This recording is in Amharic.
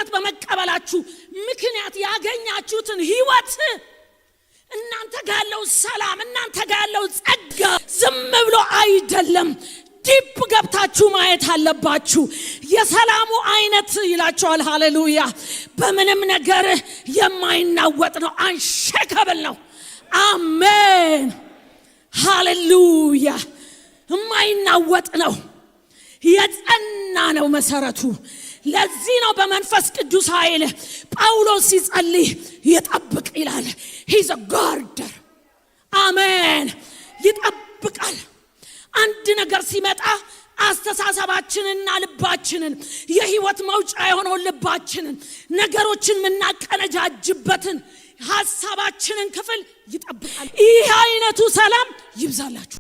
በእምነት በመቀበላችሁ ምክንያት ያገኛችሁትን ሕይወት እናንተ ጋር ያለው ሰላም እናንተ ጋር ያለው ጸጋ ዝም ብሎ አይደለም ዲፕ ገብታችሁ ማየት አለባችሁ የሰላሙ አይነት ይላችኋል ሃሌሉያ በምንም ነገር የማይናወጥ ነው አንሸከብል ነው አሜን ሃሌሉያ የማይናወጥ ነው የጸና ነው መሰረቱ ለዚህ ነው በመንፈስ ቅዱስ ኃይል ጳውሎስ ሲጸልይ ይጠብቅ ይላል he's a guarder አሜን ይጠብቃል አንድ ነገር ሲመጣ አስተሳሰባችንና ልባችንን የህይወት መውጫ የሆነው ልባችንን ነገሮችን መናቀነጃጅበትን ሐሳባችንን ክፍል ይጠብቃል ይህ አይነቱ ሰላም ይብዛላችሁ